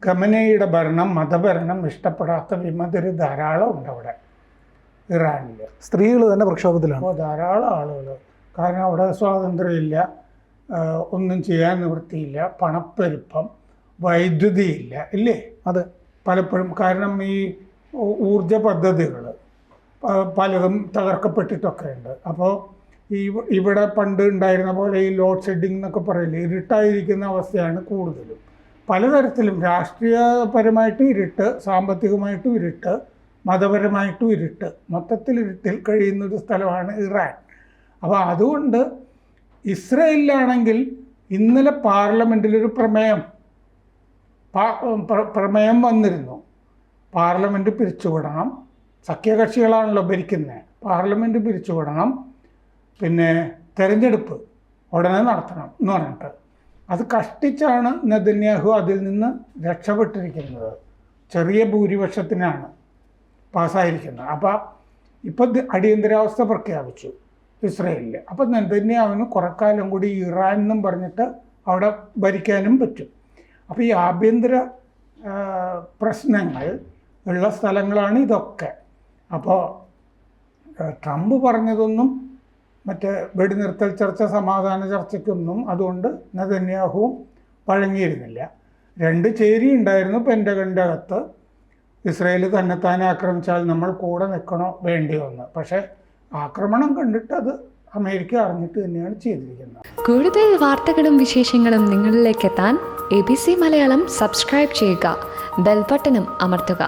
ഖമനയുടെ ഭരണം, മതഭരണം ഇഷ്ടപ്പെടാത്ത വിമതർ ധാരാളം ഉണ്ട് അവിടെ ഇറാനിൽ. സ്ത്രീകൾ തന്നെ പ്രക്ഷോഭത്തിലാണ്. അപ്പോൾ ധാരാളം ആളുകൾ. കാരണം അവിടെ സ്വാതന്ത്ര്യമില്ല, ഒന്നും ചെയ്യാൻ നിവൃത്തിയില്ല, പണപ്പെരുപ്പം, വൈദ്യുതിയില്ല, ഇല്ലേ? അത് പലപ്പോഴും കാരണം ഈ ഊർജ പദ്ധതികൾ പലതും തകർക്കപ്പെട്ടിട്ടൊക്കെ ഉണ്ട്. അപ്പോൾ ഇവിടെ പണ്ട് ഉണ്ടായിരുന്ന പോലെ ഈ ലോഡ് ഷെഡിങ് എന്നൊക്കെ പറയില്ലേ, ഇരുട്ടായിരിക്കുന്ന അവസ്ഥയാണ് കൂടുതലും. പലതരത്തിലും രാഷ്ട്രീയപരമായിട്ടും ഇരുട്ട്, സാമ്പത്തികമായിട്ടും ഇരുട്ട്, മതപരമായിട്ടും ഇരുട്ട്, മൊത്തത്തിൽ ഇരുട്ടിൽ കഴിയുന്നൊരു സ്ഥലമാണ് ഇറാൻ. അപ്പോൾ അതുകൊണ്ട് ഇസ്രയേലിലാണെങ്കിൽ ഇന്നലെ പാർലമെൻറ്റിലൊരു പ്രമേയം വന്നിരുന്നു. പാർലമെൻറ്റ് പിരിച്ചുവിടണം, സഖ്യകക്ഷികളാണല്ലോ ഭരിക്കുന്നത്, പാർലമെൻറ്റ് പിരിച്ചുവിടണം, പിന്നെ തെരഞ്ഞെടുപ്പ് ഉടനെ നടത്തണം എന്ന് പറഞ്ഞിട്ട്. അത് കഷ്ടിച്ചാണ് നെതന്യാഹു അതിൽ നിന്ന് രക്ഷപ്പെട്ടിരിക്കുന്നത്. ചെറിയ ഭൂരിപക്ഷത്തിനാണ് പാസ്സായിരിക്കുന്നത്. അപ്പോൾ ഇപ്പം അടിയന്തരാവസ്ഥ പ്രഖ്യാപിച്ചു ഇസ്രയേലിൽ. അപ്പം നെതന്യാഹുവിന് കുറക്കാലം കൂടി ഇറാൻ എന്നും പറഞ്ഞിട്ട് അവിടെ ഭരിക്കാനും പറ്റും. അപ്പോൾ ഈ ആഭ്യന്തര പ്രശ്നങ്ങൾ ഉള്ള സ്ഥലങ്ങളാണ് ഇതൊക്കെ. അപ്പോൾ ട്രംപ് പറഞ്ഞതൊന്നും മറ്റേ വെടിനിർത്തൽ ചർച്ച, സമാധാന ചർച്ചയ്ക്കൊന്നും അതുകൊണ്ട് നെതന്യാഹുവും വഴങ്ങിയിരുന്നില്ല. 2 ചേരി ഉണ്ടായിരുന്നു പെൻറ്റഗണിൻ്റെ അകത്ത്. ഇസ്രയേൽ തന്നെത്താനെ ആക്രമിച്ചാൽ നമ്മൾ കൂടെ നിൽക്കണോ വേണ്ടിയോ എന്ന്. പക്ഷേ ആക്രമണം കണ്ടിട്ട് അത് അമേരിക്ക അറിഞ്ഞിട്ട് തന്നെയാണ് ചെയ്തിരിക്കുന്നത്. കൂടുതൽ വാർത്തകളും വിശേഷങ്ങളും നിങ്ങളിലേക്ക് എത്താൻ ABC മലയാളം സബ്സ്ക്രൈബ് ചെയ്യുക, ബെൽബട്ടനും അമർത്തുക.